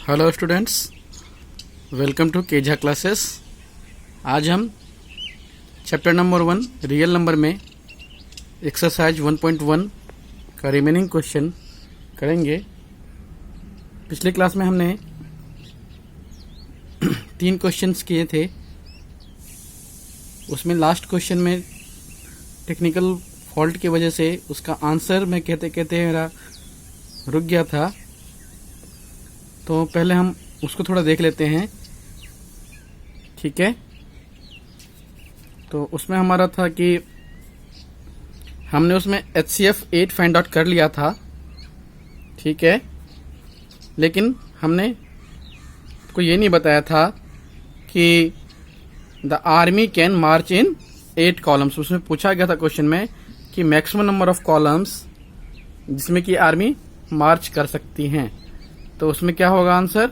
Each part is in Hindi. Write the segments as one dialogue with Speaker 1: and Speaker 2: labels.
Speaker 1: हेलो स्टूडेंट्स, वेलकम टू केजा क्लासेस। आज हम चैप्टर नंबर 1 रियल नंबर में एक्सरसाइज 1.1 का रिमेनिंग क्वेश्चन करेंगे। पिछले क्लास में हमने 3 क्वेश्चंस किए थे। उसमें लास्ट क्वेश्चन में टेक्निकल फॉल्ट की वजह से उसका आंसर मैं कहते कहते मेरा रुक गया था, तो पहले हम उसको थोड़ा देख लेते हैं। ठीक है, तो उसमें हमारा था कि हमने उसमें HCF 8 फाइंड आउट कर लिया था। ठीक है, लेकिन हमने को ये नहीं बताया था कि the army can March in 8 columns. उसमें पूछा गया था क्वेश्चन में कि मैक्सिमम नंबर ऑफ कॉलम्स जिसमें कि आर्मी मार्च कर सकती हैं। तो उसमें क्या होगा आंसर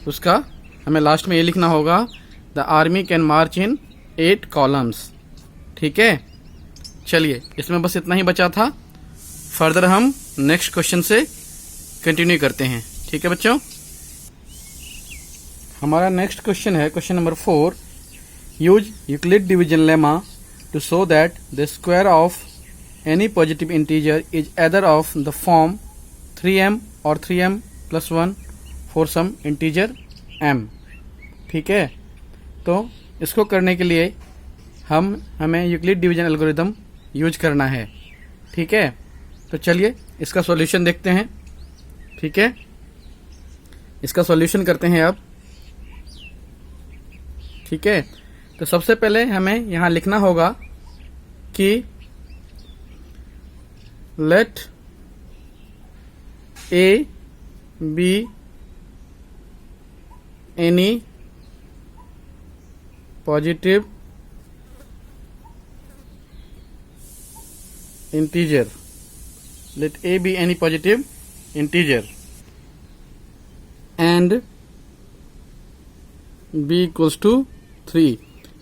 Speaker 1: उसका, हमें लास्ट में ये लिखना होगा the army can March in 8 columns. ठीक है, चलिए इसमें बस इतना ही बचा था। फर्दर हम नेक्स्ट क्वेश्चन से कंटिन्यू करते हैं। ठीक है बच्चों, हमारा नेक्स्ट क्वेश्चन है question number 4। Use Euclid division lemma to show that the square of any positive integer is either of the form 3m और 3m + 1 for some integer m। ठीक है, तो इसको करने के लिए हमें यूक्लिड डिवीजन एल्गोरिथम यूज करना है। ठीक है, तो चलिए इसका सॉल्यूशन देखते हैं। ठीक है, इसका सॉल्यूशन करते हैं अब। ठीक है, तो सबसे पहले हमें यहां लिखना होगा कि late A be any positive integer. Let A be any positive integer and B equals to 3।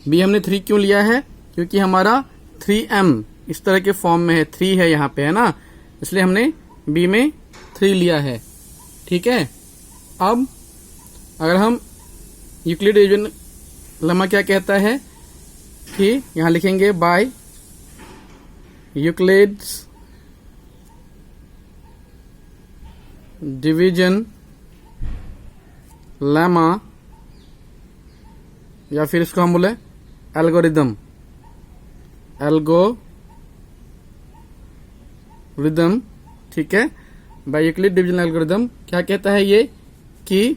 Speaker 1: B हमने 3 क्यों लिया है? क्योंकि हमारा 3m इस तरह के फॉर्म में है, 3 है यहाँ पे, है ना, इसलिए हमने B में 3 लिया है। ठीक है, अब अगर हम यूक्लिड डिवीजन लेमा क्या कहता है कि यहां लिखेंगे बाय यूक्लिड्स डिवीजन लेमा, या फिर इसको हम बोले एल्गोरिदम। ठीक है, बाय यूक्लिड डिवीजन एल्गोरिथम क्या कहता है ये कि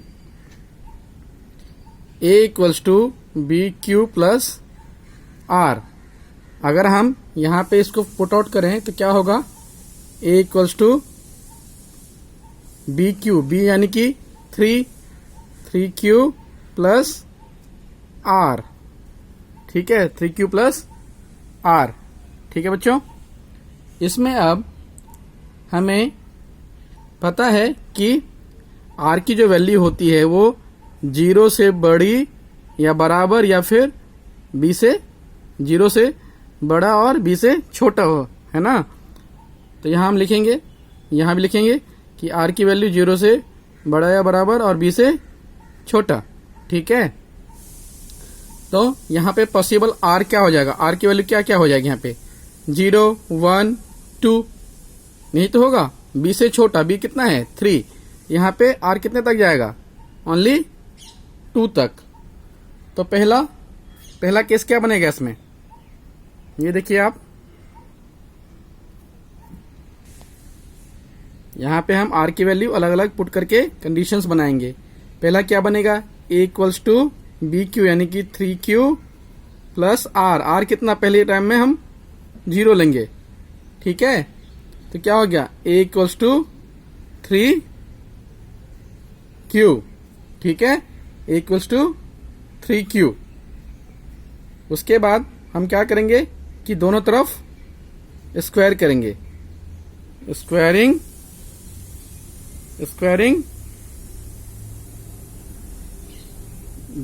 Speaker 1: A = BQ + R। अगर हम यहां पे इसको पुट आउट करें तो क्या होगा? A = BQ, B यानी कि 3Q + R। ठीक है, 3Q + R। ठीक है बच्चों, इसमें अब हमें पता है कि R की जो वैल्यू होती है वो 0 से बड़ी या बराबर या फिर B से 0 से बड़ा और B से छोटा हो, है ना। तो यहां हम लिखेंगे, यहां भी लिखेंगे कि R की वैल्यू 0 से बड़ा या बराबर और B से छोटा। ठीक है, तो यहां पे पॉसिबल R क्या हो जाएगा? R की वैल्यू क्या क्या हो जाएगी यहाँ पे? 0, 1, 2 नहीं तो होगा। B से छोटा, B कितना है? 3। यहाँ पे R कितने तक जाएगा? ओनली 2 तक। तो पहला केस क्या बनेगा इसमें? ये देखिए आप, यहाँ पे हम R की वैल्यू अलग अलग पुट करके कंडीशंस बनाएंगे। पहला क्या बनेगा? A = BQ यानी कि 3Q + R। R कितना पहले टाइम में हम 0 लेंगे। ठीक है, तो क्या हो गया? A = 3Q। ठीक है, A = 3Q। उसके बाद हम क्या करेंगे कि दोनों तरफ स्क्वायर करेंगे। Squaring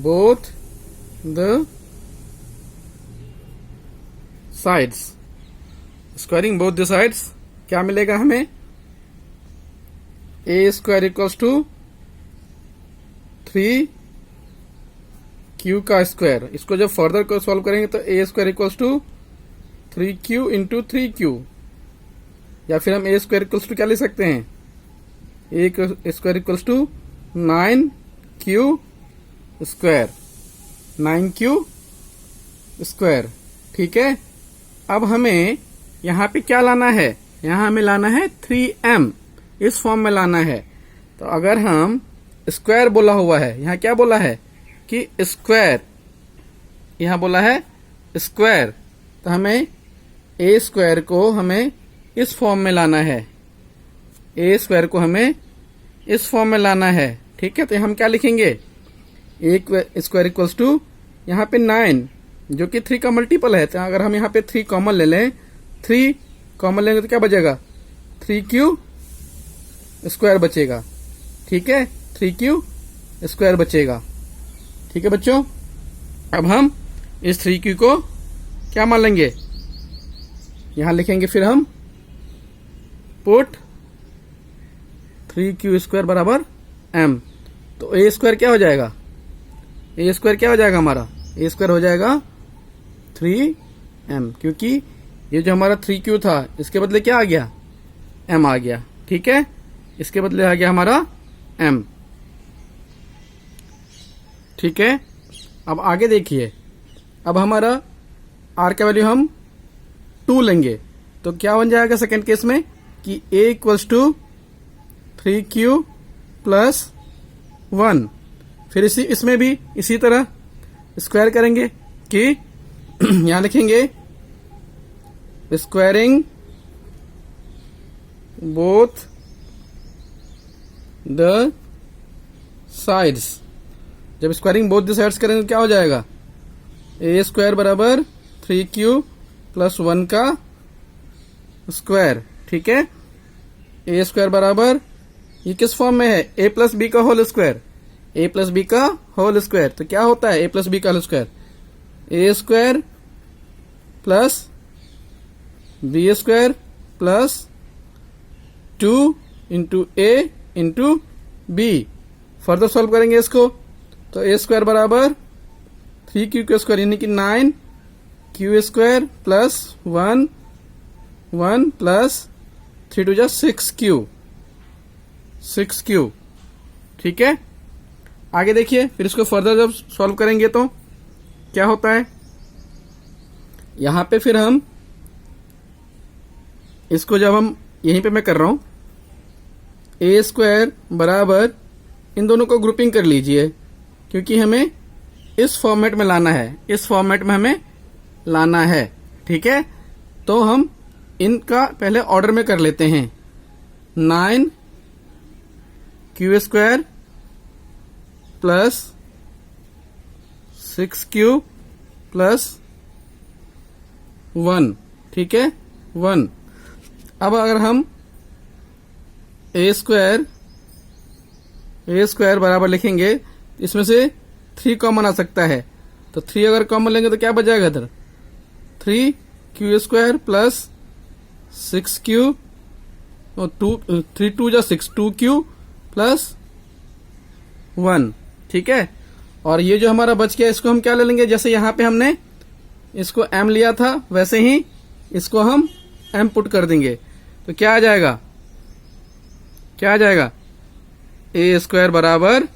Speaker 1: both the sides. Squaring both the sides क्या मिलेगा हमें? A² = 3q का स्क्वायर। इसको जब फर्दर को सॉल्व करेंगे तो a square equals to 3q into 3q, या फिर हम a स्क्वायर इक्वल्स टू क्या ले सकते हैं, a square equals to 9q square, 9q square. ठीक है, अब हमें यहाँ पे क्या लाना है, यहाँ हमें लाना है 3m, इस फॉर्म में लाना है। तो अगर हम स्क्वायर बोला हुआ है, यहाँ क्या बोला है कि स्क्वायर, यहाँ बोला है स्क्वायर, तो हमें a स्क्वायर को हमें इस फॉर्म में लाना है, a स्क्वायर को हमें इस फॉर्म में लाना है। ठीक है, तो हम क्या लिखेंगे, a स्क्वायर इक्वल्स टू यहाँ पे 9 जो कि 3 का मल्टीपल है, तो अगर हम यहाँ पे 3 कॉमन ले लें, 3 कॉमन लेंगे तो क्या बचेगा, 3q स्क्वायर बचेगा। ठीक है, 3q स्क्वायर बचेगा। ठीक है बच्चों, अब हम इस 3q को क्या मान लेंगे, यहां लिखेंगे, फिर हम पुट 3q स्क्वायर बराबर m। तो a स्क्वायर क्या हो जाएगा, a स्क्वायर क्या हो जाएगा हमारा, a स्क्वायर हो जाएगा 3m, क्योंकि ये जो हमारा 3q था इसके बदले क्या आ गया, m आ गया। ठीक है, इसके बदले आ गया हमारा m। ठीक है, अब आगे देखिए, अब हमारा r का वैल्यू हम 2 लेंगे, तो क्या बन जाएगा सेकेंड केस में कि a equals to 3q plus 1। फिर इसमें भी इसी तरह स्क्वायर करेंगे कि यहां लिखेंगे स्क्वायरिंग बोथ द साइड्स। जब स्क्वायरिंग बोथ द साइड्स करेंगे तो क्या हो जाएगा, a स्क्वायर बराबर 3q प्लस 1 का स्क्वायर। ठीक है, a स्क्वायर बराबर, ये किस फॉर्म में है, a प्लस बी का whole square, a plus b का होल स्क्वायर। तो क्या होता है a प्लस बी का whole square, a square plus b square plus 2 into a into b. Further solve करेंगे इसको, तो a स्क्वायर बराबर 3q का स्क्वायर यानी कि 9q square plus 1 plus 3 to जा 6q। ठीक है, आगे देखिए, फिर इसको फर्दर जब सॉल्व करेंगे तो क्या होता है, यहां पे फिर हम इसको जब हम यहीं पे मैं कर रहा हूं, a स्क्वायर बराबर, इन दोनों को ग्रुपिंग कर लीजिए क्योंकि हमें इस फॉर्मेट में लाना है, इस फॉर्मेट में हमें लाना है। ठीक है, तो हम इनका पहले ऑर्डर में कर लेते हैं, 9q square plus 6q plus 1। ठीक है, 1। अब अगर हम a स्क्वायर बराबर लिखेंगे, इसमें से 3 कॉमन आ सकता है, तो 3 अगर कॉमन लेंगे तो क्या बच जाएगा इधर, 3q स्क्वायर प्लस 6q और 3 2 जा 6, 2q प्लस 1। ठीक है, और ये जो हमारा बच गया इसको हम क्या ले लेंगे, जैसे यहां पे हमने इसको m लिया था वैसे ही इसको हम m पुट कर देंगे, तो क्या आ जाएगा, a स्क्वायर बराबर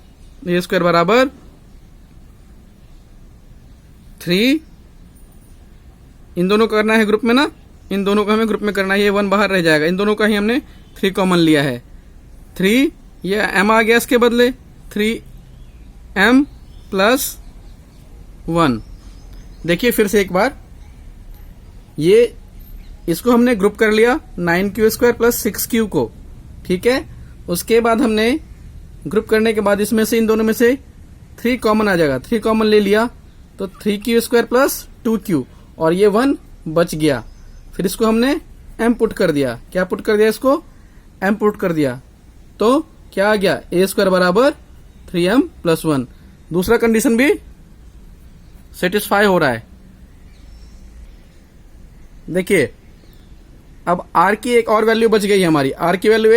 Speaker 1: 3, इन दोनों को करना है ग्रुप में ना, इन दोनों को हमें ग्रुप में करना है, ये 1 बाहर रह जाएगा, इन दोनों का ही हमने 3 कॉमन लिया है, 3 ये m आ गया इसके बदले 3m प्लस 1। देखिए फिर से एक बार, ये इसको हमने ग्रुप कर लिया 9q स्क्वायर प्लस 6q को। ठीक है, उसके बाद हमने ग्रुप करने के बाद इसमें से, इन दोनों में से 3 कॉमन आ जाएगा, 3 कॉमन ले लिया तो 3q स्क्वायर प्लस 2q, और ये 1 बच गया। फिर इसको हमने m पुट कर दिया, क्या पुट कर दिया, इसको m पुट कर दिया, तो क्या आ गया, a स्क्वायर बराबर 3m प्लस 1। दूसरा कंडीशन भी सेटिस्फाई हो रहा है। देखिए, अब r की एक और वैल्यू बच गई है हमारी, r की वैल्यू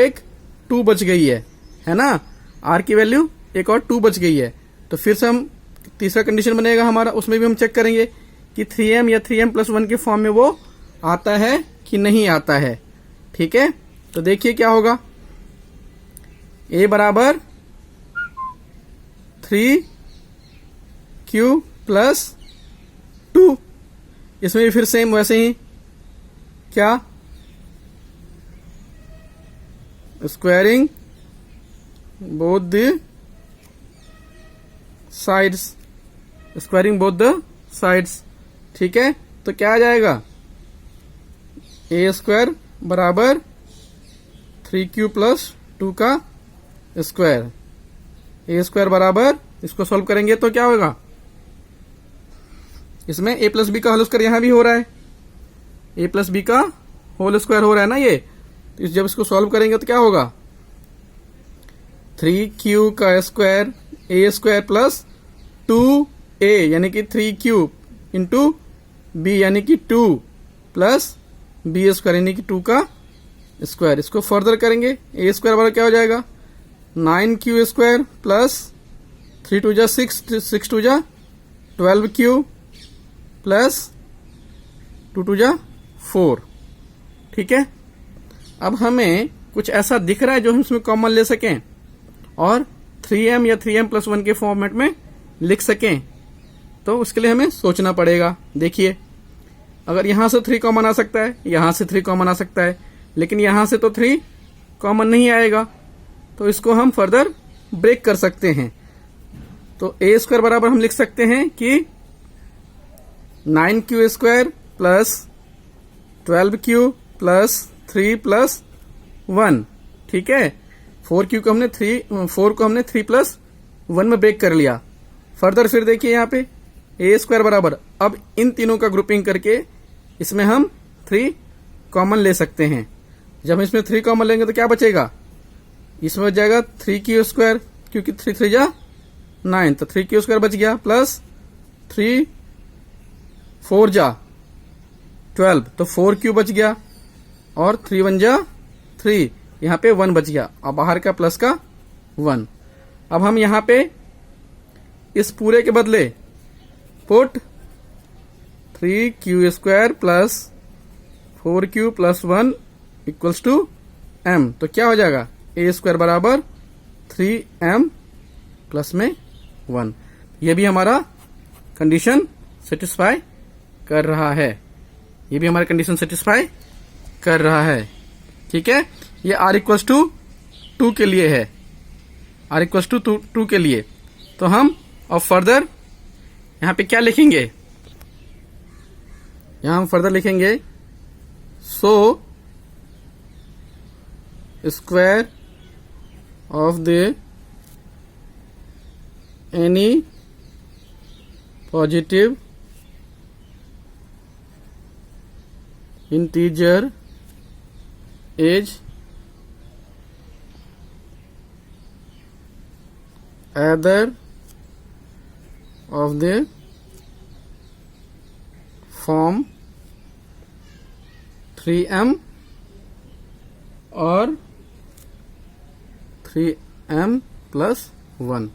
Speaker 1: 2 बच गई है ना, r की वैल्यू एक और 2 बच गई है। तो फिर से हम तीसरा कंडीशन बनेगा हमारा, उसमें भी हम चेक करेंगे कि 3m या 3m+1 के फॉर्म में वो आता है कि नहीं आता है। ठीक है, तो देखिए क्या होगा, a बराबर 3q + 2, इसमें भी फिर सेम वैसे ही क्या, squaring both the sides, squaring both the sides. ठीक है, तो क्या आ जाएगा, a² बराबर 3q + 2 का स्क्वायर, a² बराबर, इसको सॉल्व करेंगे तो क्या होगा, इसमें a + b का होल स्क्वायर यहां भी हो रहा है, a + b का होल स्क्वायर हो रहा है ना ये, तो जब इसको सॉल्व करेंगे तो क्या होगा, 3q का स्क्वायर a² + 2a यानी कि 3q इंटू b यानी कि 2 प्लस b² यानी कि 2 का स्क्वायर। इसको फर्दर करेंगे, a² बराबर क्या हो जाएगा, 9q² प्लस 3 2 6, 6 2 12q प्लस 2 2 4। ठीक है, अब हमें कुछ ऐसा दिख रहा है जो हम इसमें कॉमन ले सकें और 3m या 3m+1 के फॉर्मेट में लिख सकें, तो उसके लिए हमें सोचना पड़ेगा। देखिए, अगर यहां से 3 कॉमन आ सकता है, यहां से 3 कॉमन आ सकता है, लेकिन यहां से तो 3 कॉमन नहीं आएगा, तो इसको हम फर्दर ब्रेक कर सकते हैं। तो a² बराबर हम लिख सकते हैं कि 9q² प्लस 12q प्लस 3 + 1। ठीक है, 4q को हमने 4 को हमने 3 + 1 में ब्रेक कर लिया। फर्दर फिर देखिए यहाँ पे a² बराबर, अब इन तीनों का ग्रुपिंग करके इसमें हम 3 कॉमन ले सकते हैं। जब हम इसमें 3 कॉमन लेंगे तो क्या बचेगा, इसमें बच जाएगा 3q², क्योंकि 3 3 जा 9, तो 3q² बच गया, प्लस 3 4 जा 12, तो 4q बच गया, और 3 1 जा 3, यहाँ पे 1 बच गया, और बाहर का प्लस का 1। अब हम यहाँ पे इस पूरे के बदले put 3q² plus 4q + 1 = m, तो क्या हो जाएगा, a² बराबर 3m प्लस में 1। ये भी हमारा कंडीशन सेटिस्फाई कर रहा है, ये भी हमारा कंडीशन सेटिस्फाई कर रहा है। ठीक है, ये r = 2 के लिए है, r = 2 के लिए। तो हम और फर्दर यहाँ पे क्या लिखेंगे, यहाँ हम फर्दर लिखेंगे, so square of the any positive integer is either of the form 3m or 3m+1,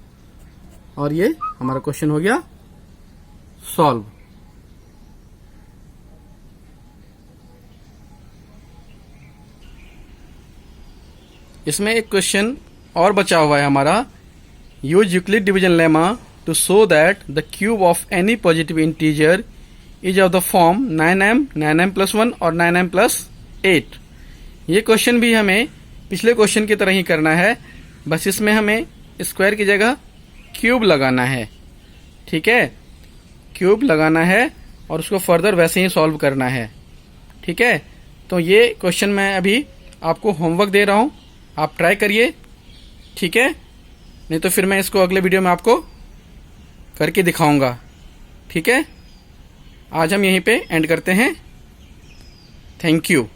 Speaker 1: और ये हमारा क्वेश्चन हो गया सॉल्व। इसमें एक क्वेश्चन और बचा हुआ है हमारा, use Euclid division lemma to show that the cube of any positive integer is of the form 9m, 9m+1 और 9m+8। ये क्वेश्चन भी हमें पिछले क्वेश्चन की तरह ही करना है, बस इसमें हमें स्क्वायर की जगह क्यूब लगाना है। ठीक है, क्यूब लगाना है और उसको फर्दर वैसे ही सॉल्व करना है। ठीक है, तो ये क्वेश्चन मैं अभी आपको होमवर्क दे रहा हूँ, आप ट्राई करिए। ठीक है, नहीं तो फिर मैं इसको अगले वीडियो में आपको करके दिखाऊंगा। ठीक है, आज हम यहीं पे एंड करते हैं। Thank you.